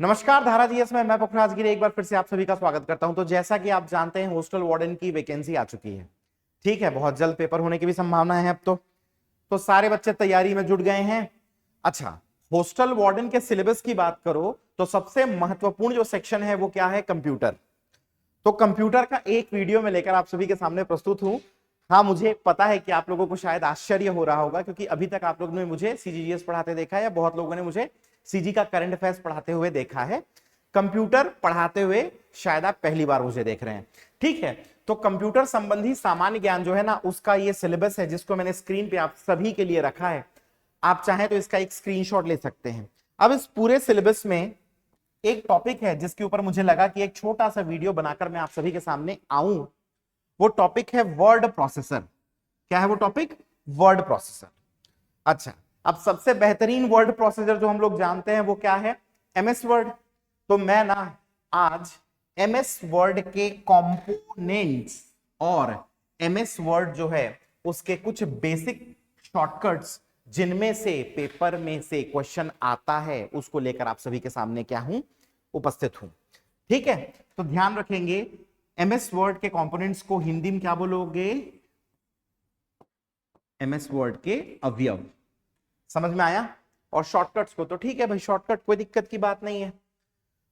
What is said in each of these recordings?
नमस्कार धारा जीएस में मैं पुखराज गिरी एक बार फिर से आप सभी का स्वागत करता हूं। तो जैसा कि आप जानते हैं हॉस्टल वार्डन की वैकेंसी आ चुकी है। ठीक है, बहुत जल्द पेपर होने की भी संभावना है अब तो सारे बच्चे तैयारी में जुट गए हैं। अच्छा, हॉस्टल वार्डन के सिलेबस की बात करो तो सबसे महत्वपूर्ण जो सेक्शन है वो क्या है? कंप्यूटर। तो कंप्यूटर का एक वीडियो में लेकर आप सभी के सामने प्रस्तुत हूं। हाँ, मुझे पता है कि आप लोगों को शायद आश्चर्य हो रहा होगा, क्योंकि अभी तक आप लोगों ने मुझे सीजीजीएस पढ़ाते देखा है या बहुत लोगों ने मुझे सीजी का करंट अफेयर्स पढ़ाते हुए देखा है। कंप्यूटर पढ़ाते हुए शायद आप पहली बार मुझे देख रहे हैं। ठीक है, तो कंप्यूटर संबंधी सामान्य ज्ञान जो है ना, उसका ये सिलेबस है जिसको मैंने स्क्रीन पे आप सभी के लिए रखा है। आप चाहें तो इसका एक स्क्रीनशॉट ले सकते हैं। अब इस पूरे सिलेबस में एक टॉपिक है जिसके ऊपर मुझे लगा कि एक छोटा सा वीडियो बनाकर मैं आप सभी के सामने आऊं। वो टॉपिक है वर्ड प्रोसेसर। क्या है वो टॉपिक? Word processor. अच्छा, अब सबसे बेहतरीन वर्ड प्रोसेसर जो हम लोग जानते हैं वो क्या है? MS word. तो मैं ना आज एमएस वर्ड के कंपोनेंट्स और एमएस वर्ड जो है उसके कुछ बेसिक शॉर्टकट्स जिनमें से पेपर में से क्वेश्चन आता है उसको लेकर आप सभी के सामने क्या हूं? उपस्थित हूं। ठीक है, तो ध्यान रखेंगे, एमएस वर्ड के कंपोनेंट्स को हिंदी में क्या बोलोगे? एमएस वर्ड के अवयव। समझ में आया? और शॉर्टकट्स को तो ठीक है भाई, शॉर्टकट कोई दिक्कत की बात नहीं है।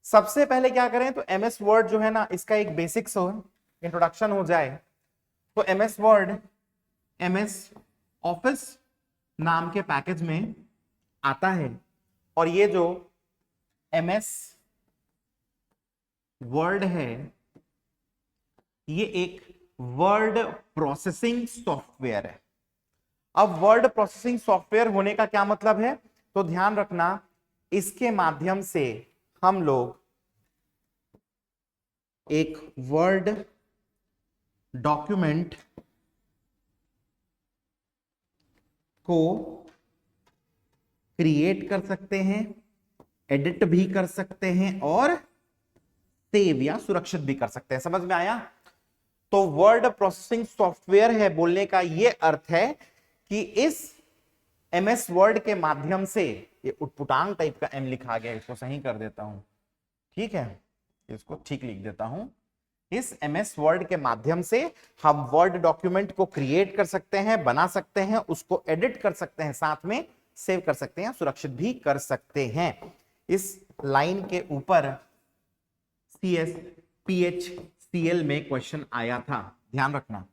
सबसे पहले क्या करें, तो एमएस वर्ड जो है ना, इसका एक बेसिक्स इंट्रोडक्शन हो जाए। तो एमएस वर्ड एमएस ऑफिस नाम के पैकेज में आता है, और ये जो एमएस वर्ड है ये एक वर्ड प्रोसेसिंग सॉफ्टवेयर है। अब वर्ड प्रोसेसिंग सॉफ्टवेयर होने का क्या मतलब है? तो ध्यान रखना, इसके माध्यम से हम लोग एक वर्ड डॉक्यूमेंट को क्रिएट कर सकते हैं, एडिट भी कर सकते हैं और सेव या सुरक्षित भी कर सकते हैं। समझ में आया? तो वर्ड प्रोसेसिंग सॉफ्टवेयर है बोलने का यह अर्थ है कि इस एमएस वर्ड के माध्यम से, ये उटपुटांग टाइप का एम लिखा गया, इसको सही कर देता हूं। ठीक है, इसको ठीक लिख देता हूं। इस एमएस वर्ड के माध्यम से हम वर्ड डॉक्यूमेंट को क्रिएट कर सकते हैं, बना सकते हैं, उसको एडिट कर सकते हैं, साथ में सेव कर सकते हैं, सुरक्षित भी कर सकते हैं। इस लाइन के ऊपर CS PHCL में क्वेश्चन आया था, ध्यान रखना।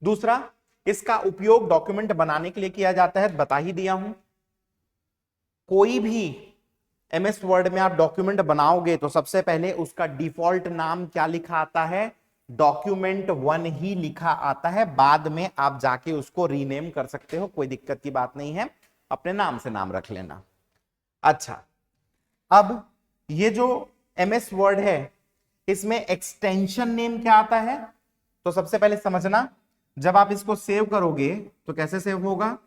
दूसरा, इसका उपयोग डॉक्यूमेंट बनाने के लिए किया जाता है, बता ही दिया हूं। कोई भी एमएस वर्ड में आप डॉक्यूमेंट बनाओगे तो सबसे पहले उसका डिफॉल्ट नाम क्या लिखा आता है? document1 ही लिखा आता है। बाद में आप जाके उसको रीनेम कर सकते हो, कोई दिक्कत की बात नहीं है, अपने नाम से नाम रख लेना। अच्छा, अब ये जो एमएस वर्ड है इसमें एक्सटेंशन नेम क्या आता है? तो सबसे पहले समझना, जब आप इसको सेव करोगे तो कैसे सेव होगा?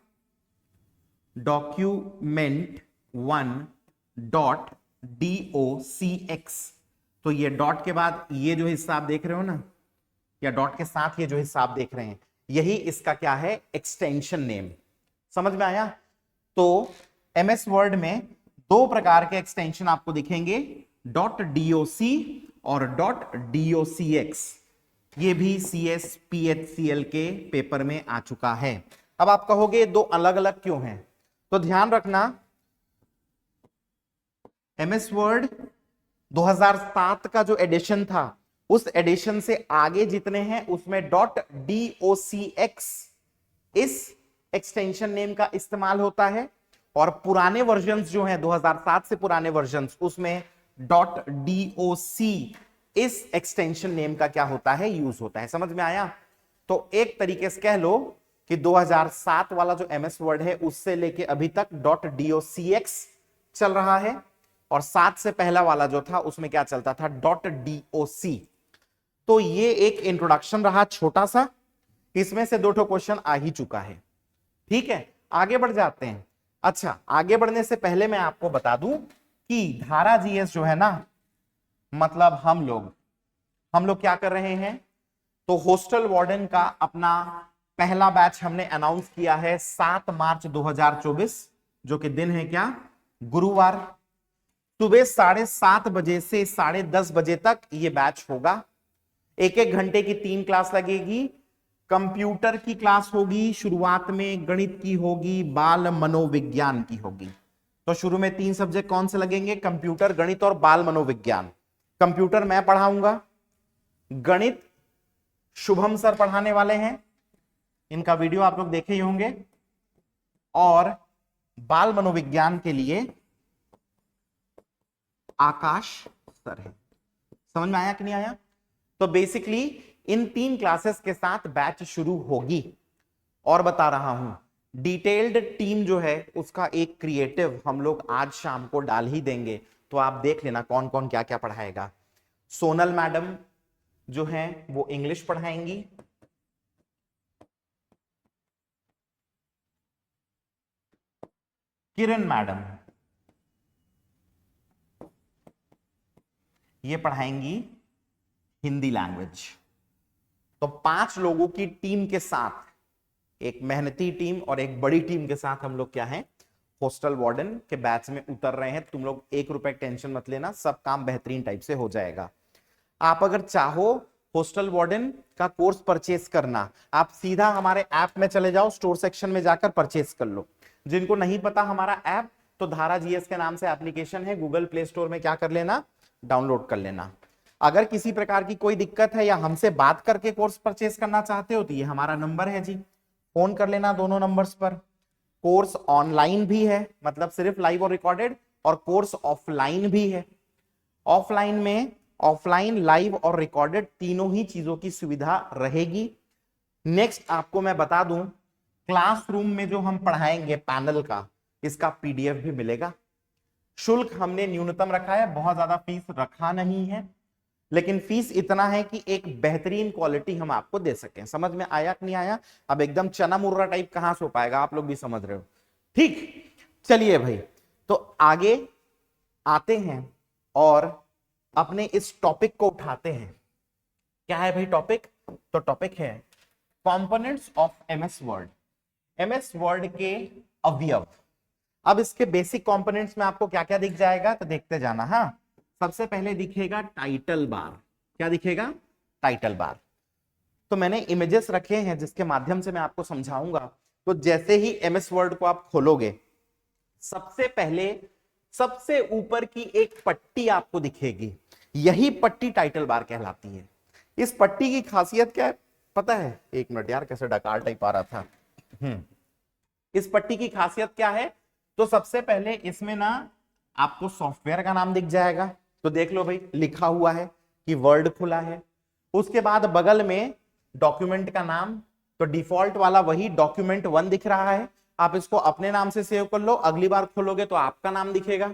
document1.docx। तो ये डॉट के बाद ये जो हिस्सा आप देख रहे हो ना, या डॉट के साथ ये जो हिस्सा आप देख रहे हैं, यही इसका क्या है? Extension name. समझ में आया? तो एमएस वर्ड में दो प्रकार के एक्सटेंशन आपको दिखेंगे, .doc और .docx। ये भी CS PHCL के पेपर में आ चुका है। अब आप कहोगे दो अलग अलग क्यों हैं? तो ध्यान रखना, एमएस वर्ड 2007 का जो एडिशन था, उस एडिशन से आगे जितने हैं उसमें .docx इस एक्सटेंशन नेम का इस्तेमाल होता है, और पुराने वर्जन्स जो हैं 2007 से पुराने वर्जन्स, उसमें .doc इस एक्सटेंशन नेम का क्या होता है? यूज होता है। समझ में आया? तो एक तरीके से कह लो कि 2007 वाला जो एमएस वर्ड है उससे लेके अभी तक .docx चल रहा है, और 7 से पहला वाला जो था उसमें क्या चलता था? .doc। तो ये एक इंट्रोडक्शन रहा छोटा सा, इसमें से दो क्वेश्चन आ ही चुका है। ठीक है, आगे बढ़ जाते हैं। अच्छा, आगे बढ़ने से पहले मैं आपको बता दूं कि धारा जीएस जो है ना, मतलब हम लोग क्या कर रहे हैं? तो हॉस्टल वार्डन का अपना पहला बैच हमने अनाउंस किया है 7 मार्च 2024, जो कि दिन है क्या? गुरुवार। सुबह 7:30 बजे से 10:30 बजे तक ये बैच होगा। 1-1 घंटे की 3 क्लास लगेगी। कंप्यूटर की क्लास होगी, शुरुआत में गणित की होगी, बाल मनोविज्ञान की होगी। तो शुरू में 3 सब्जेक्ट कौन से लगेंगे? कंप्यूटर, गणित और बाल मनोविज्ञान। कंप्यूटर मैं पढ़ाऊंगा, गणित शुभम सर पढ़ाने वाले हैं, इनका वीडियो आप लोग देखे ही होंगे, और बाल मनोविज्ञान के लिए आकाश सर है। समझ में आया कि नहीं आया? तो बेसिकली इन 3 क्लासेस के साथ बैच शुरू होगी। और बता रहा हूं, डिटेल्ड टीम जो है उसका एक क्रिएटिव हम लोग आज शाम को डाल ही देंगे, तो आप देख लेना कौन कौन क्या क्या पढ़ाएगा। सोनल मैडम जो है वो इंग्लिश पढ़ाएंगी, किरण मैडम ये पढ़ाएंगी हिंदी लैंग्वेज। तो 5 लोगों की टीम के साथ, एक मेहनती टीम और एक बड़ी टीम के साथ हम लोग क्या है, हॉस्टल वार्डन के बैच में उतर रहे हैं। तुम लोग 1 रुपए टेंशन मत लेना, सब काम बेहतरीन टाइप से हो जाएगा। आप अगर चाहो हॉस्टल वार्डन का कोर्स परचेस करना, आप सीधा हमारे ऐप में चले जाओ, स्टोर सेक्शन में जाकर परचेस कर लो। जिनको नहीं पता हमारा ऐप, तो धारा जीएस के नाम से एप्लीकेशन है, गूगल प्ले स्टोर में क्या कर लेना, डाउनलोड कर लेना। अगर किसी प्रकार की कोई दिक्कत है या हमसे बात करके कोर्स परचेस करना चाहते हो तो ये हमारा नंबर है जी, फोन कर लेना दोनों नंबर्स पर। कोर्स ऑनलाइन भी है, मतलब सिर्फ लाइव और रिकॉर्डेड, और कोर्स ऑफलाइन भी है। ऑफलाइन में ऑफलाइन, लाइव और रिकॉर्डेड तीनों ही चीजों की सुविधा रहेगी। नेक्स्ट आपको मैं बता दूं, क्लासरूम में जो हम पढ़ाएंगे पैनल का, इसका पीडीएफ भी मिलेगा। शुल्क हमने न्यूनतम रखा है, बहुत ज्यादा फीस रखा नहीं है, लेकिन फीस इतना है कि एक बेहतरीन क्वालिटी हम आपको दे सकें। समझ में आया कि नहीं आया? अब एकदम चना मुर्रा टाइप कहां से हो पाएगा, आप लोग भी समझ रहे हो। ठीक, चलिए भाई, तो आगे आते हैं और अपने इस टॉपिक को उठाते हैं। क्या है भाई टॉपिक? तो टॉपिक है components of MS word. MS word के अवयव। अब इसके बेसिक कंपोनेंट्स में आपको क्या क्या दिख जाएगा, तो देखते जाना। हाँ, सबसे पहले दिखेगा टाइटल बार। क्या दिखेगा? Title bar. तो मैंने इमेजेस रखे हैं जिसके माध्यम से मैं आपको समझाऊंगा। तो जैसे ही एमएस वर्ड को आप खोलोगे, सबसे पहले सबसे ऊपर की एक पट्टी आपको दिखेगी, यही पट्टी टाइटल बार कहलाती है। इस पट्टी की खासियत क्या है पता है? 1 मिनट यार, कैसे डकार टाइप आ रहा था। इस पट्टी की खासियत क्या है? तो सबसे पहले इसमें ना आपको सॉफ्टवेयर का नाम दिख जाएगा। तो देख लो भाई, लिखा हुआ है कि वर्ड खुला है। उसके बाद बगल में डॉक्यूमेंट का नाम, तो डिफॉल्ट वाला वही डॉक्यूमेंट 1 दिख रहा है। आप इसको अपने नाम से सेव कर लो, अगली बार खोलोगे तो आपका नाम दिखेगा।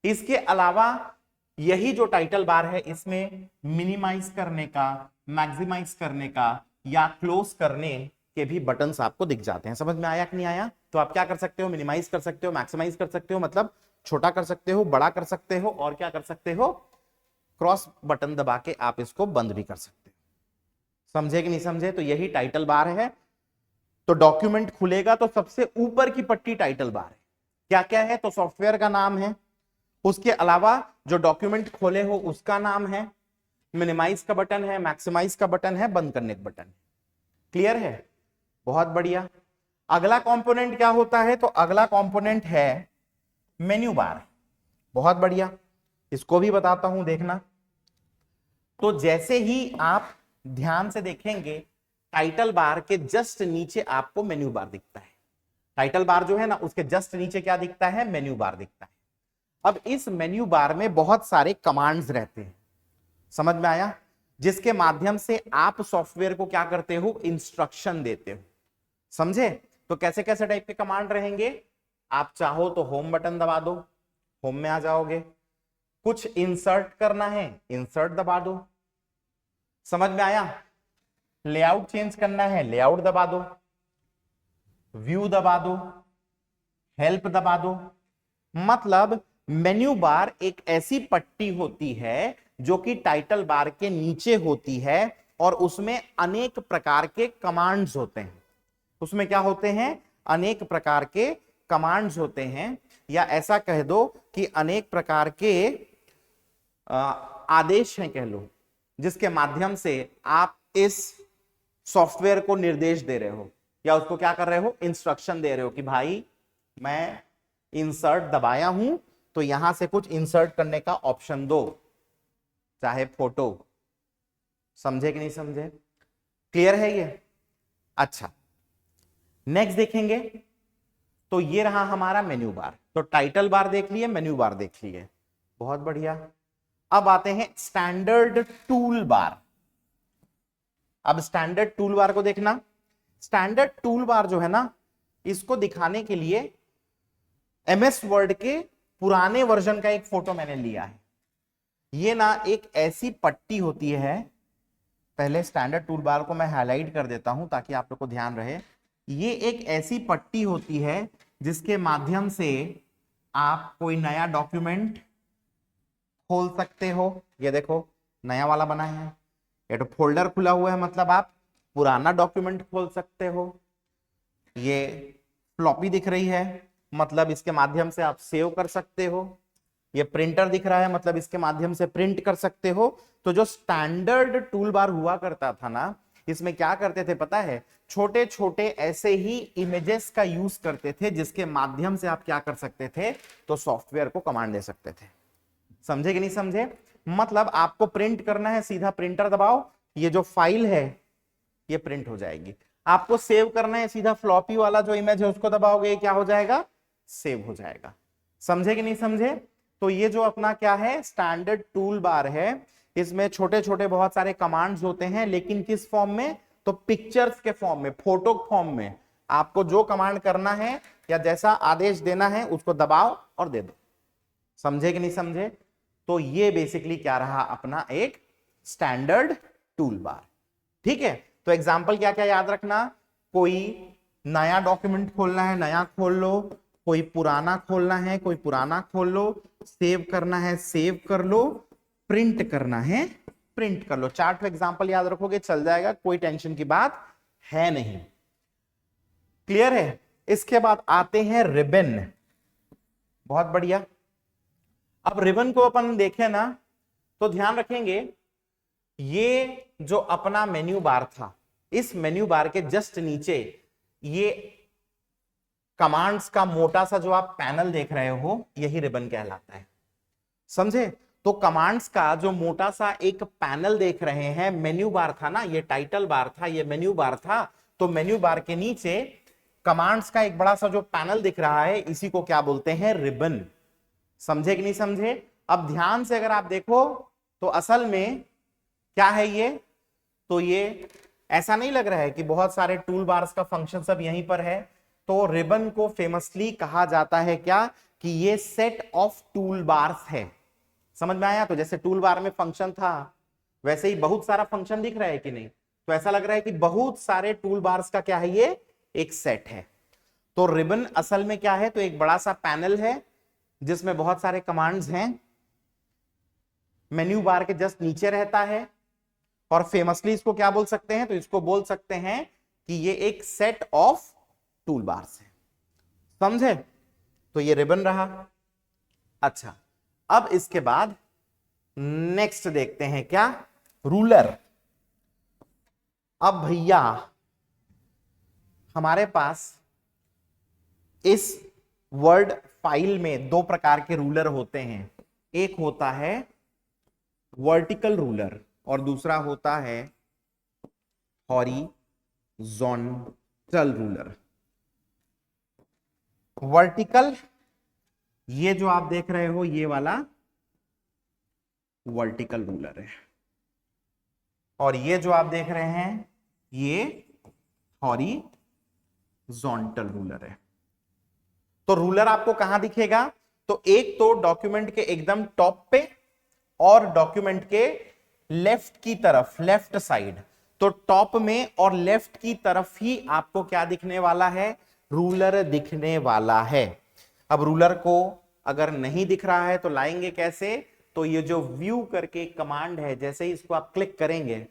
इसके अलावा यही जो टाइटल बार है, इसमें मिनिमाइज करने का, मैक्सिमाइज करने का या क्लोज करने के भी बटन्स आपको दिख जाते हैं। समझ में आया कि नहीं आया? तो आप क्या कर सकते हो, मिनिमाइज कर सकते हो, मैक्सिमाइज कर सकते हो, मतलब छोटा कर सकते हो, बड़ा कर सकते हो, और क्या कर सकते हो, क्रॉस बटन दबा के आप इसको बंद भी कर सकते हो। समझे कि नहीं समझे? तो यही टाइटल बार है। तो डॉक्यूमेंट खुलेगा तो सबसे ऊपर की पट्टी टाइटल बार है। क्या क्या है? तो सॉफ्टवेयर का नाम है, उसके अलावा जो डॉक्यूमेंट खोले हो उसका नाम है, मिनिमाइज का बटन है, मैक्सिमाइज का बटन है, बंद करने का बटन है। क्लियर है? बहुत बढ़िया। अगला कंपोनेंट क्या होता है? तो अगला कंपोनेंट है मेन्यू बार। बहुत बढ़िया, इसको भी बताता हूं, देखना। तो जैसे ही आप ध्यान से देखेंगे, टाइटल बार के जस्ट नीचे आपको मेन्यू बार दिखता है। टाइटल बार जो है ना, उसके जस्ट नीचे क्या दिखता है? मेन्यू बार दिखता है। अब इस मेन्यू बार में बहुत सारे कमांड्स रहते हैं। समझ में आया? जिसके माध्यम से आप सॉफ्टवेयर को क्या करते हो? इंस्ट्रक्शन देते हो। समझे? तो कैसे कैसे टाइप के कमांड रहेंगे? आप चाहो तो होम बटन दबा दो, होम में आ जाओगे। कुछ इंसर्ट करना है, इंसर्ट दबा दो। समझ में आया? लेआउट चेंज करना है, लेआउट दबा दो, व्यू दबा दो, हेल्प दबा दो। मतलब मेन्यू बार एक ऐसी पट्टी होती है जो कि टाइटल बार के नीचे होती है, और उसमें अनेक प्रकार के कमांड्स होते हैं। उसमें क्या होते हैं? अनेक प्रकार के कमांड्स होते हैं, या ऐसा कह दो कि अनेक प्रकार के आदेश हैं कह लो, जिसके माध्यम से आप इस सॉफ्टवेयर को निर्देश दे रहे हो या उसको क्या कर रहे हो, इंस्ट्रक्शन दे रहे हो कि भाई मैं इंसर्ट दबाया हूं तो यहां से कुछ इंसर्ट करने का ऑप्शन दो, चाहे फोटो। समझे कि नहीं समझे? क्लियर है ये? अच्छा, नेक्स्ट देखेंगे तो ये रहा हमारा मेन्यू बार। तो टाइटल बार देख लिए, मेन्यू बार देख लिए, बहुत बढ़िया। अब आते हैं स्टैंडर्ड टूल बार। अब स्टैंडर्ड टूल बार को देखना। स्टैंडर्ड टूल बार जो है ना, इसको दिखाने के लिए एमएस वर्ड के पुराने वर्जन का एक फोटो मैंने लिया है। ये ना एक ऐसी पट्टी होती है, पहले स्टैंडर्ड टूल बार को मैं हाईलाइट कर देता हूं ताकि आप लोग को ध्यान रहे। ये एक ऐसी पट्टी होती है जिसके माध्यम से आप कोई नया डॉक्यूमेंट खोल सकते हो। ये देखो नया वाला बना है, ये तो फोल्डर खुला हुआ है, मतलब आप पुराना डॉक्यूमेंट खोल सकते हो। ये फ्लॉपी दिख रही है, मतलब इसके माध्यम से आप सेव कर सकते हो। ये प्रिंटर दिख रहा है, मतलब इसके माध्यम से प्रिंट कर सकते हो। तो जो स्टैंडर्ड टूल बार हुआ करता था ना, इसमें क्या करते थे पता है, छोटे छोटे ऐसे ही इमेजेस का यूज करते थे, जिसके माध्यम से आप क्या कर सकते थे, तो सॉफ्टवेयर को कमांड दे सकते थे। समझे कि नहीं समझे? मतलब आपको प्रिंट करना है, सीधा प्रिंटर दबाओ, ये जो फाइल है ये प्रिंट हो जाएगी। आपको सेव करना है, सीधा फ्लॉपी वाला जो इमेज है उसको दबाओगे, क्या हो जाएगा, सेव हो जाएगा। समझे कि नहीं समझे? तो ये जो अपना क्या है, स्टैंडर्ड टूल बार है, इसमें छोटे छोटे बहुत सारे कमांड्स होते हैं, लेकिन किस फॉर्म में, तो पिक्चर्स के फॉर्म में, फोटो फॉर्म में। आपको जो कमांड करना है या जैसा आदेश देना है उसको दबाओ और दे दो। समझे कि नहीं समझे? तो ये बेसिकली क्या रहा, अपना एक स्टैंडर्ड टूल बार। ठीक है, तो एग्जाम्पल क्या क्या याद रखना, कोई नया डॉक्यूमेंट खोलना है, नया खोल लो, कोई पुराना खोलना है, कोई पुराना खोल लो, सेव करना है, सेव कर लो, प्रिंट करना है, प्रिंट कर लो। 4 एग्जाम्पल याद रखोगे चल जाएगा, कोई टेंशन की बात है नहीं। क्लियर है? इसके बाद आते हैं रिबन। बहुत बढ़िया। अब रिबन को अपन देखें ना तो ध्यान रखेंगे, ये जो अपना मेन्यू बार था, इस मेन्यू बार के जस्ट नीचे ये कमांड्स का मोटा सा जो आप पैनल देख रहे हो, यही रिबन कहलाता है। समझे? तो कमांड्स का जो मोटा सा एक पैनल देख रहे हैं, मेन्यू बार था ना, ये टाइटल बार था, ये मेन्यू बार था। तो मेन्यू बार के नीचे कमांड्स का एक बड़ा सा जो पैनल दिख रहा है, इसी को क्या बोलते हैं, रिबन। समझे कि नहीं समझे? अब ध्यान से अगर आप देखो तो असल में क्या है ये, तो ये ऐसा नहीं लग रहा है कि बहुत सारे टूल बार्स का फंक्शन सब यहीं पर है। तो रिबन को फेमसली कहा जाता है क्या, कि ये सेट ऑफ टूल बार्स है। समझ में आया? तो जैसे टूल बार में फंक्शन था, वैसे ही बहुत सारा फंक्शन दिख रहा है कि नहीं, तो ऐसा लग रहा है कि बहुत सारे टूल बार्स का क्या है, ये एक सेट है। तो रिबन असल में क्या है, तो एक बड़ा सा पैनल है जिसमें बहुत सारे कमांड्स हैं, मेन्यू बार के जस्ट नीचे रहता है। और फेमसली इसको क्या बोल सकते हैं, तो इसको बोल सकते हैं कि ये एक सेट ऑफ टूल बार्स है। समझे? तो ये रिबन रहा। अच्छा, अब इसके बाद नेक्स्ट देखते हैं क्या, रूलर। अब भैया हमारे पास इस वर्ड फाइल में 2 प्रकार के रूलर होते हैं। एक होता है वर्टिकल रूलर और दूसरा होता है हॉरिजॉन्टल रूलर। वर्टिकल, ये जो आप देख रहे हो ये वाला वर्टिकल रूलर है, और ये जो आप देख रहे हैं ये हॉरिजॉन्टल रूलर है। तो रूलर आपको कहां दिखेगा, तो एक तो डॉक्यूमेंट के एकदम टॉप पे और डॉक्यूमेंट के लेफ्ट की तरफ, लेफ्ट साइड। तो टॉप में और लेफ्ट की तरफ ही आपको क्या दिखने वाला है, रूलर दिखने वाला है। अब रूलर को अगर नहीं दिख रहा है तो लाएंगे कैसे, तो ये जो व्यू करके कमांड है, जैसे ही इसको आप क्लिक करेंगे,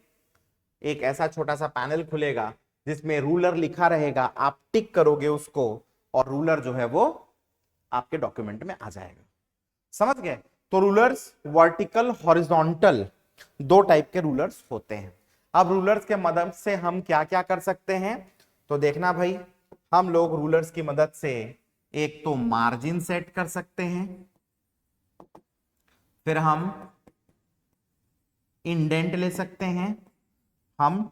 एक ऐसा छोटा सा पैनल खुलेगा जिसमें रूलर लिखा रहेगा। आप टिक करोगे उसको और रूलर जो है वो आपके डॉक्यूमेंट में आ जाएगा। समझ गए? तो रूलर्स वर्टिकल हॉरिजॉन्टल दो टाइप के रूलर्स होते हैं। अब रूलर्स के मदद से हम क्या क्या कर सकते हैं, तो देखना भाई, हम लोग रूलर्स की मदद से एक तो मार्जिन सेट कर सकते हैं, फिर हम इंडेंट ले सकते हैं, हम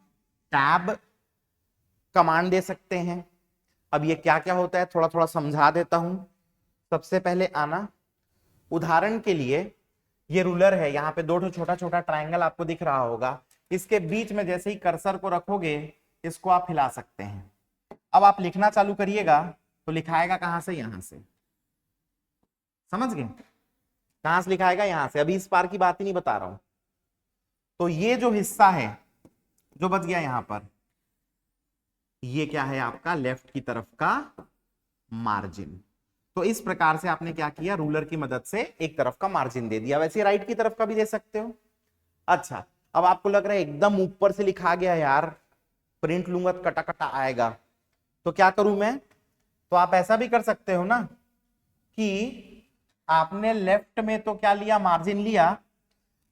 टैब कमांड दे सकते हैं। अब ये क्या क्या होता है थोड़ा थोड़ा समझा देता हूं। सबसे पहले आना, उदाहरण के लिए ये रूलर है, यहाँ पे दो छोटा छोटा ट्रायंगल आपको दिख रहा होगा, इसके बीच में जैसे ही कर्सर को रखोगे इसको आप हिला सकते हैं। अब आप लिखना चालू करिएगा तो लिखाएगा कहां से, यहां से। समझ गए? कहां से लिखाएगा? यहां से। अभी इस पार की बात ही नहीं बता रहा हूं। तो ये जो हिस्सा है जो बच गया यहां पर, ये क्या है आपका लेफ्ट की तरफ का मार्जिन। तो इस प्रकार से आपने क्या किया, रूलर की मदद से एक तरफ का मार्जिन दे दिया। वैसे राइट की तरफ का भी दे सकते हो। अच्छा, अब आपको लग रहा है एकदम ऊपर से लिखा गया यार, प्रिंट लूंगा तो कटा कटा आएगा, तो क्या करूं मैं? तो आप ऐसा भी कर सकते हो ना कि आपने लेफ्ट में तो क्या लिया, मार्जिन लिया,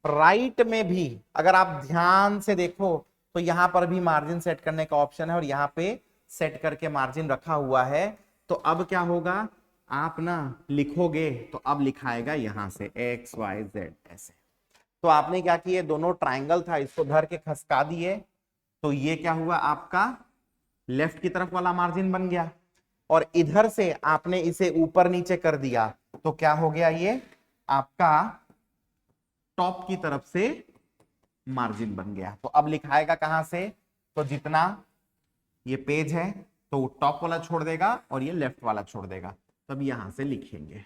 राइट में भी अगर आप ध्यान से देखो तो यहां पर भी मार्जिन सेट करने का ऑप्शन है और यहां पे सेट करके मार्जिन रखा हुआ है। तो अब क्या होगा, आप ना लिखोगे तो अब लिखाएगा यहां से एक्स वाई जेड ऐसे। तो आपने क्या किए, दोनों ट्राइंगल था इसको धर के खसका दिए, तो ये क्या हुआ आपका लेफ्ट की तरफ वाला मार्जिन बन गया, और इधर से आपने इसे ऊपर नीचे कर दिया तो क्या हो गया, ये आपका टॉप की तरफ से मार्जिन बन गया। तो अब लिखाएगा कहां से, तो जितना ये पेज है तो टॉप वाला छोड़ देगा और ये लेफ्ट वाला छोड़ देगा, तब यहां से लिखेंगे।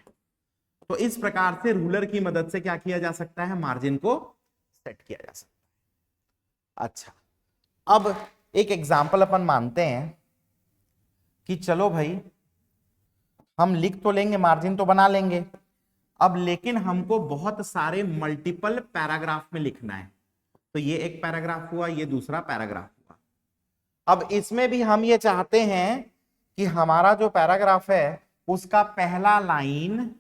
तो इस प्रकार से रूलर की मदद से क्या किया जा सकता है, मार्जिन को सेट किया जा सकता है। अच्छा, अब एक एग्जांपल अपन मानते हैं कि चलो भाई हम लिख तो लेंगे, मार्जिन तो बना लेंगे, अब लेकिन हमको बहुत सारे मल्टीपल पैराग्राफ में लिखना है। तो ये एक पैराग्राफ हुआ, ये दूसरा पैराग्राफ हुआ। अब इसमें भी हम ये चाहते हैं कि हमारा जो पैराग्राफ है उसका पहला लाइन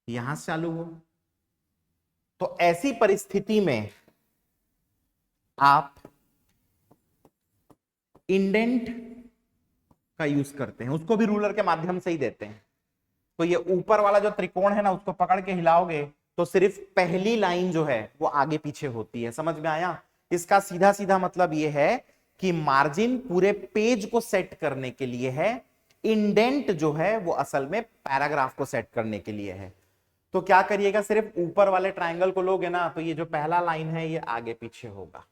यहां से चालू हो। तो ऐसी परिस्थिति में आप इंडेंट का यूज करते हैं, उसको भी रूलर के माध्यम से ही देते हैं। तो ये ऊपर वाला जो त्रिकोण है ना, उसको पकड़ के हिलाओगे तो सिर्फ पहली लाइन जो है वो आगे पीछे होती है। समझ में आया? इसका सीधा सीधा मतलब ये है कि मार्जिन पूरे पेज को सेट करने के लिए है, इंडेंट जो है वो असल में पैराग्राफ को सेट करने के लिए है। तो क्या करिएगा, सिर्फ ऊपर वाले ट्रायंगल को लोगे ना तो ये जो पहला लाइन है ये आगे पीछे होगा।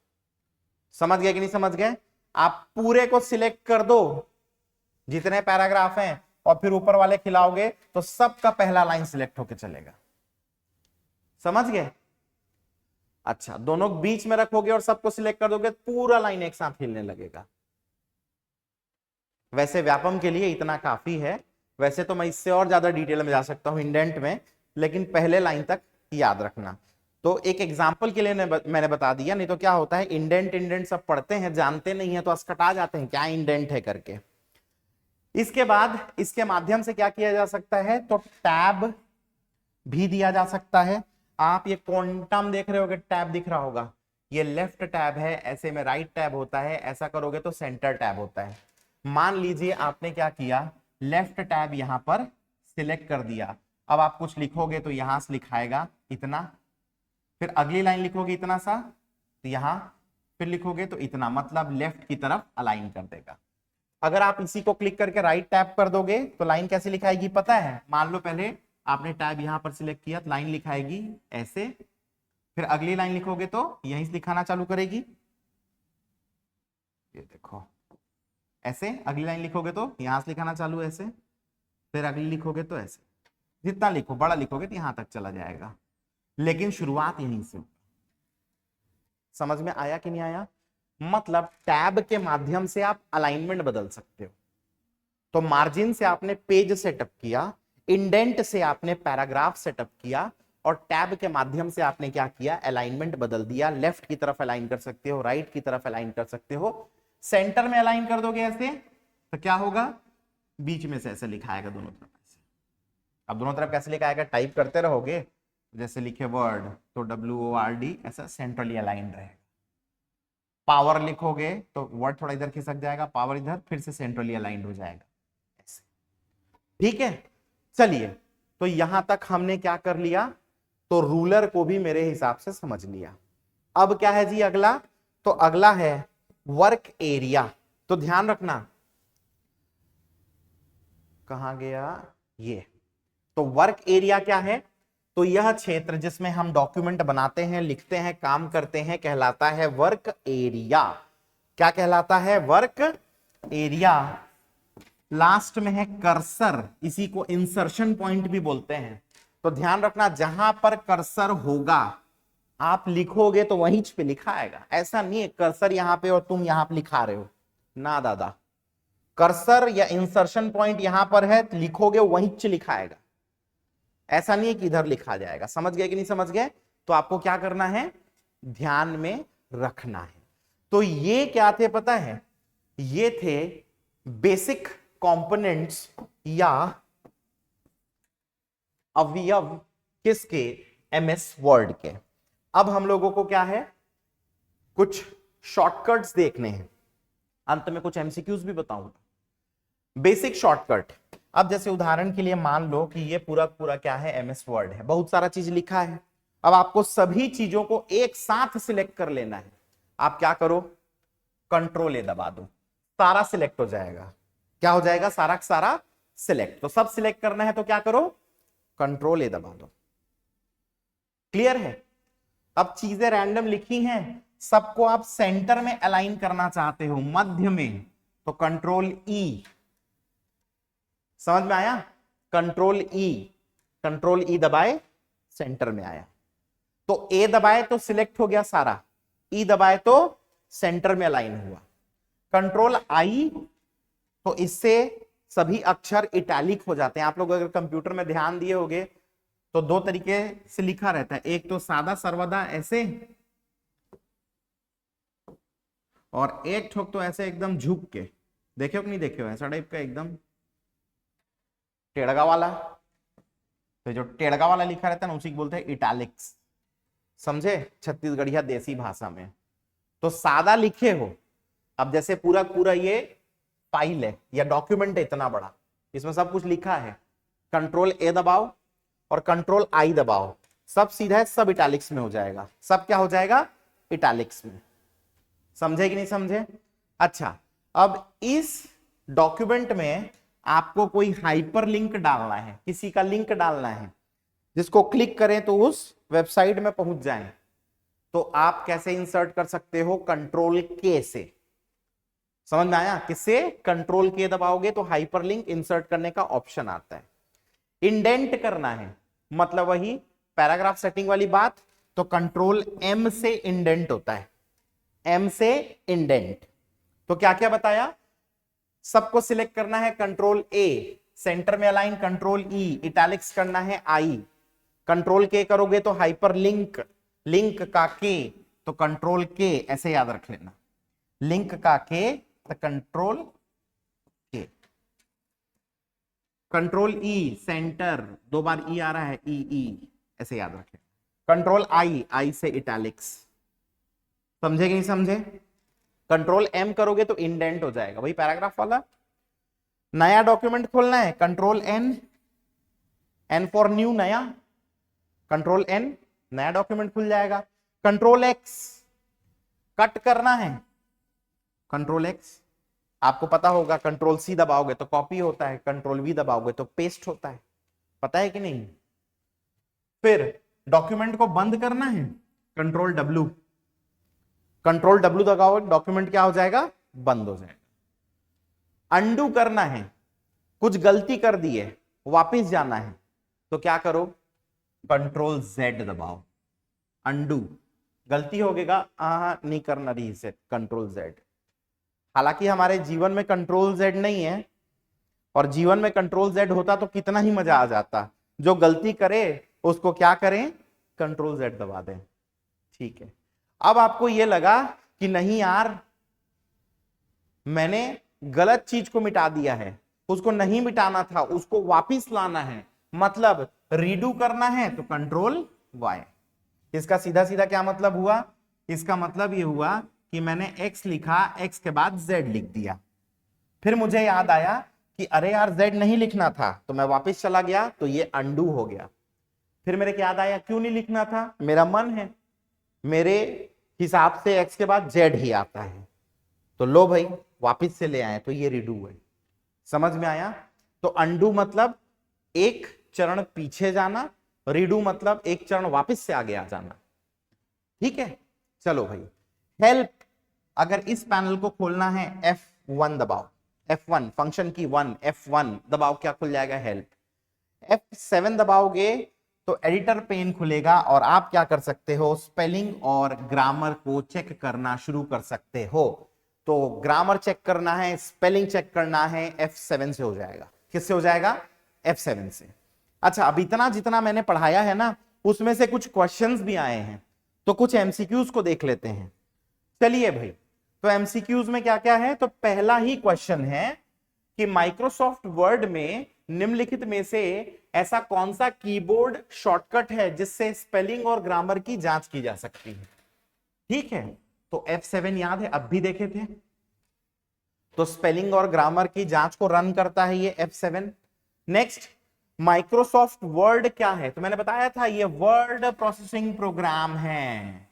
समझ गए कि नहीं समझ गए? आप पूरे को सिलेक्ट कर दो जितने पैराग्राफ हैं और फिर ऊपर वाले खिलाओगे तो सबका पहला लाइन सिलेक्ट होके चलेगा। समझ गए? अच्छा, दोनों बीच में रखोगे और सबको सिलेक्ट कर दोगे, पूरा लाइन एक साथ हिलने लगेगा। वैसे व्यापम के लिए इतना काफी है, वैसे तो मैं इससे और ज्यादा डिटेल में जा सकता हूं इंडेंट में, लेकिन पहले लाइन तक याद रखना। तो एक एग्जाम्पल के लिए मैंने बता दिया, नहीं तो क्या होता है इंडेंट इंडेंट सब पढ़ते हैं, जानते नहीं है तो अस्कटा जाते हैं क्या इंडेंट है करके। इसके बाद इसके माध्यम से क्या किया जा सकता है, तो टैब भी दिया जा सकता है। आप ये क्वांटम देख रहे होगे, टैब दिख रहा होगा, ये लेफ्ट टैब है, ऐसे में राइट टैब होता है, ऐसा करोगे तो सेंटर टैब होता है। मान लीजिए आपने क्या किया, लेफ्ट टैब यहां पर सिलेक्ट कर दिया। अब आप कुछ लिखोगे तो यहां से लिखाएगा इतना, फिर अगली लाइन लिखोगे इतना सा, तो यहां फिर लिखोगे तो इतना, मतलब लेफ्ट की तरफ अलाइन कर देगा। अगर आप इसी को क्लिक करके राइट टैब कर दोगे तो लाइन कैसे लिखाएगी पता है? मान लो पहले आपने टैब यहां पर सिलेक्ट किया तो लाइन लिखाएगी ऐसे, फिर अगली लाइन लिखोगे तो यहीं से लिखाना चालू करेगी, ये देखो ऐसे। अगली लाइन लिखोगे तो यहां से लिखाना चालू ऐसे, फिर अगली लिखोगे तो ऐसे। जितना लिखो, बड़ा लिखोगे तो यहां तक चला जाएगा, लेकिन शुरुआत यहीं से। समझ में आया कि नहीं आया? मतलब टैब के माध्यम से आप अलाइनमेंट बदल सकते हो। तो मार्जिन से आपने पेज सेटअप किया, इंडेंट से आपने पैराग्राफ सेटअप किया, और टैब के माध्यम से आपने क्या किया, अलाइनमेंट बदल दिया। लेफ्ट की तरफ अलाइन कर सकते हो, राइट की तरफ अलाइन कर सकते हो। सेंटर में अलाइन कर दोगे ऐसे तो क्या होगा, बीच में से ऐसे लिखाएगा दोनों तरफ ऐसे। अब दोनों तरफ कैसे लिखा आएगा, टाइप करते रहोगे, जैसे लिखे वर्ड तो WORD ऐसा सेंट्रली अलाइंड रहेगा। पावर लिखोगे तो वर्ड थोड़ा इधर खिसक जाएगा, पावर इधर, फिर से सेंट्रली अलाइंड हो जाएगा ऐसे। ठीक है, चलिए, तो यहां तक हमने क्या कर लिया, तो रूलर को भी मेरे हिसाब से समझ लिया। अब क्या है जी अगला, तो अगला है वर्क एरिया। तो ध्यान रखना, कहां गया ये, तो वर्क एरिया क्या है, तो यह क्षेत्र जिसमें हम डॉक्यूमेंट बनाते हैं, लिखते हैं, काम करते हैं, कहलाता है वर्क एरिया। क्या कहलाता है, वर्क एरिया। लास्ट में है कर्सर, इसी को इंसर्शन पॉइंट भी बोलते हैं। तो ध्यान रखना, जहां पर कर्सर होगा आप लिखोगे तो वहीं पे लिखा आएगा। ऐसा नहीं है कर्सर यहां पे और तुम यहां पे लिखा रहे हो, ना दादा, कर्सर या इंसर्शन पॉइंट यहां पर है, लिखोगे वहीं पे लिखा आएगा। ऐसा नहीं है कि इधर लिखा जाएगा। समझ गए कि नहीं समझ गए, तो आपको क्या करना है, ध्यान में रखना है। तो ये क्या थे पता है, ये थे बेसिक कंपोनेंट्स या अवयव किसके, MS वर्ड के। अब हम लोगों को क्या है, कुछ शॉर्टकट्स देखने हैं, अंत में कुछ MCQs भी बताऊंगा। बेसिक शॉर्टकट, अब जैसे उदाहरण के लिए मान लो कि ये पूरा पूरा क्या है, MS वर्ड है, बहुत सारा चीज लिखा है। अब आपको सभी चीजों को एक साथ सिलेक्ट कर लेना है। आप क्या करो, Ctrl A दबा दो, सारा सिलेक्ट हो जाएगा। क्या हो जाएगा, सारा सारा सिलेक्ट। तो सब सिलेक्ट करना है तो क्या करो, Ctrl A दबा दो। क्लियर है। अब चीजें रैंडम लिखी हैं, सबको आप सेंटर में अलाइन करना चाहते हो, मध्य में, तो Ctrl E। समझ में आया, Ctrl E दबाए, सेंटर में आया। तो A दबाए तो सिलेक्ट हो गया सारा, E दबाए तो सेंटर में अलाइन हुआ। Ctrl I, तो इससे सभी अक्षर इटैलिक हो जाते हैं। आप लोग अगर कंप्यूटर में ध्यान दिए होंगे तो दो तरीके से लिखा रहता है, एक तो सादा सर्वदा ऐसे, और एक ठोक तो ऐसे एकदम झुक के, देखे हो कि नहीं देखे हो, ऐसा टाइप का एकदम टेढ़गा वाला। तो जो टेढ़गा वाला लिखा रहता है ना, उसी को बोलते हैं इटैलिक्स। समझे, छत्तीसगढ़िया देसी भाषा में। तो सादा लिखे हो, अब जैसे पूरा पूरा ये फाइल है या डॉक्यूमेंट है इतना बड़ा, इसमें सब कुछ लिखा है, Ctrl A दबाओ और Ctrl I दबाओ, सब सीधा है, सब इटैलिक्स में हो जाएगा। सब क्या हो जाएगा, इटैलिक्स में। समझे कि नहीं समझे। अच्छा, अब इस डॉक्यूमेंट में आपको कोई हाइपर लिंक डालना है, किसी का लिंक डालना है, जिसको क्लिक करें तो उस वेबसाइट में पहुंच जाएं। तो आप कैसे इंसर्ट कर सकते हो, Ctrl K से। समझ में आया, किससे, Ctrl K दबाओगे तो हाइपर लिंक इंसर्ट करने का ऑप्शन आता है। इंडेंट करना है, मतलब वही पैराग्राफ सेटिंग वाली बात, तो Ctrl M से इंडेंट होता है, M से इंडेंट। तो क्या क्या बताया, सबको सिलेक्ट करना है Ctrl A, सेंटर में अलाइन Ctrl E, इटैलिक्स करना है I, Ctrl K करोगे तो हाइपर लिंक, लिंक का K तो Ctrl K, ऐसे याद रख लेना, लिंक का K तो Ctrl K, Ctrl E centre, दो बार E आ रहा है, E, ऐसे याद रखें, Ctrl I से इटैलिक्स। समझे कि नहीं समझे। Ctrl M करोगे तो इंडेंट हो जाएगा, वही पैराग्राफ वाला। नया डॉक्यूमेंट खोलना है, Ctrl N फॉर न्यू, नया, Ctrl N, नया डॉक्यूमेंट खुल जाएगा। Ctrl X कट करना है, Ctrl X, आपको पता होगा Ctrl C दबाओगे तो कॉपी होता है, Ctrl V दबाओगे तो पेस्ट होता है, पता है कि नहीं। फिर डॉक्यूमेंट को बंद करना है, Ctrl W दबाओगे, डॉक्यूमेंट क्या हो जाएगा, बंद हो जाएगा। अंडू करना है, कुछ गलती कर दी है, वापिस जाना है, तो क्या करो, Ctrl Z दबाओ, अंडू। गलती होगेगा, नहीं करना रीसेट, Ctrl Z। हालांकि हमारे जीवन में Ctrl Z नहीं है, और जीवन में Ctrl Z होता तो कितना ही मजा आ जाता। जो गलती करे उसको क्या करें, Ctrl Z दबा दें। ठीक है, अब आपको ये लगा कि नहीं यार, मैंने गलत चीज को मिटा दिया है, उसको नहीं मिटाना था, उसको वापिस लाना है, मतलब रीडू करना है तो कंट्रोल y। इसका सीधा सीधा क्या मतलब हुआ, इसका मतलब ये हुआ कि मैंने x लिखा, x के बाद z लिख दिया। फिर मुझे याद आया कि अरे यार z नहीं लिखना था, तो मैं वापस चला गया, तो ये अंडू हो गया। फिर मेरे को याद आया क्यों नहीं लिखना था, मेरा मन है, मेरे हिसाब से x के बाद z ही आता है, तो लो भाई वापस से ले आए, तो ये रिडू है। समझ में आया? तो अंडू मतलब एक चरण पीछे जाना, रीडू मतलब एक चरण वापस से आगे आ जाना। ठीक है, चलो भाई हेल्प, अगर इस पैनल को खोलना है F1 दबाओ, F1 फंक्शन की 1, F1 दबाओ, क्या खुल जाएगा, हेल्प। F7 दबाओगे तो एडिटर पेन खुलेगा और आप क्या कर सकते हो, स्पेलिंग और ग्रामर को चेक करना शुरू कर सकते हो। तो ग्रामर चेक करना है, स्पेलिंग चेक करना है, F7 से हो जाएगा। किससे हो जाएगा, F7 से। अच्छा, अब इतना जितना मैंने पढ़ाया है ना, उसमें से कुछ क्वेश्चंस भी आए हैं, तो कुछ एमसीक्यूज को देख लेते हैं। चलिए भाई, तो एमसीक्यूज में क्या क्या है, तो पहला ही क्वेश्चन है कि माइक्रोसॉफ्ट वर्ड में निम्नलिखित में से ऐसा कौन सा कीबोर्ड शॉर्टकट है जिससे स्पेलिंग और ग्रामर की जांच की जा सकती है। ठीक है, तो F7 याद है, अब भी देखे थे, तो स्पेलिंग और ग्रामर की जांच को रन करता है ये F7। नेक्स्ट, माइक्रोसॉफ्ट वर्ड क्या है, तो मैंने बताया था ये वर्ड प्रोसेसिंग प्रोग्राम है।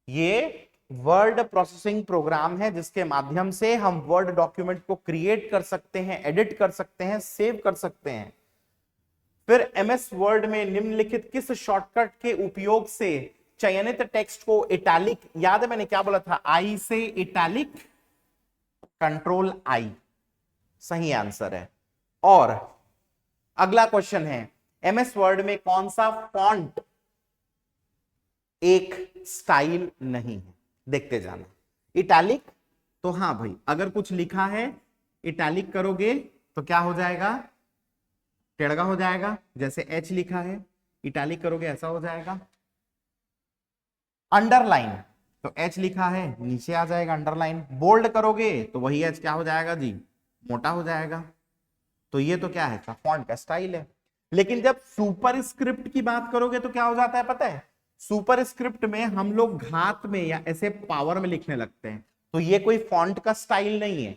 ये वर्ड प्रोसेसिंग प्रोग्राम है जिसके माध्यम से हम वर्ड डॉक्यूमेंट को क्रिएट कर सकते हैं, एडिट कर सकते हैं, सेव कर सकते हैं। फिर एमएस वर्ड में निम्नलिखित किस शॉर्टकट के उपयोग से चयनित टेक्स्ट को इटैलिक, याद है मैंने क्या बोला था, आई से इटैलिक, कंट्रोल आई सही आंसर है। और अगला क्वेश्चन है, एमएस वर्ड में कौन सा फॉन्ट एक स्टाइल नहीं है, देखते जाना। इटैलिक, तो हाँ भाई, अगर कुछ लिखा है इटैलिक करोगे तो क्या हो जाएगा, टेढ़गा हो जाएगा। जैसे एच लिखा है, इटैलिक करोगे ऐसा हो जाएगा। अंडरलाइन, तो एच लिखा है नीचे आ जाएगा अंडरलाइन। बोल्ड करोगे तो वही एच क्या हो जाएगा जी, मोटा हो जाएगा। तो ये तो क्या है, फॉन्ट का स्टाइल है। लेकिन जब सुपर स्क्रिप्ट की बात करोगे तो क्या हो जाता है पता है, सुपर स्क्रिप्ट में हम लोग घात में या ऐसे पावर में लिखने लगते हैं, तो ये कोई फॉन्ट का स्टाइल नहीं है।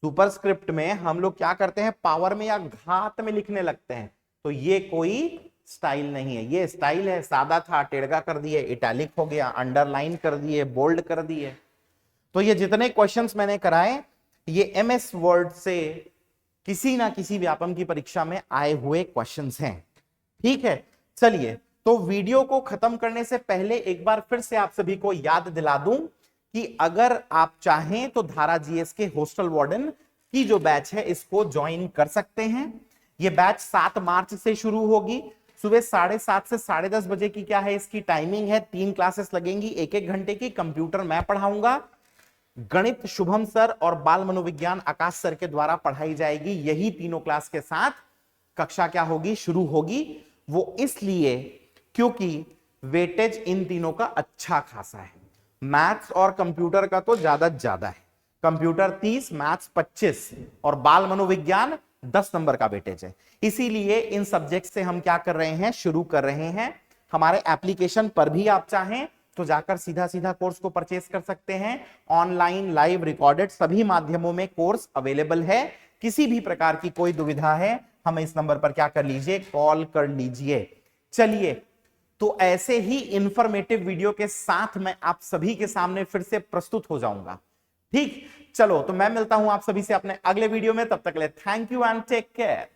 सुपर स्क्रिप्ट में हम लोग क्या करते हैं, पावर में या घात में लिखने लगते हैं, तो ये कोई स्टाइल नहीं है। ये स्टाइल है, सादा था टेढ़गा कर दिए, इटैलिक हो गया, अंडरलाइन कर दिए, बोल्ड कर दिए। तो ये जितने क्वेश्चंस मैंने कराए ये एमएस वर्ड से किसी ना किसी व्यापम की परीक्षा में आए हुए क्वेश्चंस हैं। ठीक है, चलिए, तो वीडियो को खत्म करने से पहले एक बार फिर से आप सभी को याद दिला दूं कि अगर आप चाहें तो धारा जीएस के हॉस्टल वार्डन की जो बैच है इसको ज्वाइन कर सकते हैं। ये बैच 7 मार्च से शुरू होगी, सुबह 7:30 से 10:30 बजे की क्या है इसकी टाइमिंग है। 3 क्लासेस लगेंगी 1-1 घंटे की। कंप्यूटर मैं पढ़ाऊंगा, गणित शुभम सर और बाल मनोविज्ञान आकाश सर के द्वारा पढ़ाई जाएगी। यही तीनों क्लास के साथ कक्षा क्या होगी, शुरू होगी। वो इसलिए क्योंकि वेटेज इन तीनों का अच्छा खासा है। मैथ्स और कंप्यूटर का तो ज्यादा है, कंप्यूटर 30, मैथ्स 25 और बाल मनोविज्ञान 10 नंबर का वेटेज है। इसीलिए इन सब्जेक्ट से हम क्या कर रहे हैं, शुरू कर रहे हैं। हमारे एप्लीकेशन पर भी आप चाहें तो जाकर सीधा सीधा कोर्स को परचेस कर सकते हैं। ऑनलाइन, लाइव, रिकॉर्डेड सभी माध्यमों में कोर्स अवेलेबल है। किसी भी प्रकार की कोई दुविधा है, हमें इस नंबर पर क्या कर लीजिए, कॉल कर लीजिए। चलिए, तो ऐसे ही इंफॉर्मेटिव वीडियो के साथ मैं आप सभी के सामने फिर से प्रस्तुत हो जाऊंगा। ठीक, चलो, तो मैं मिलता हूं आप सभी से अपने अगले वीडियो में। तब तक के लिए thank you and take care.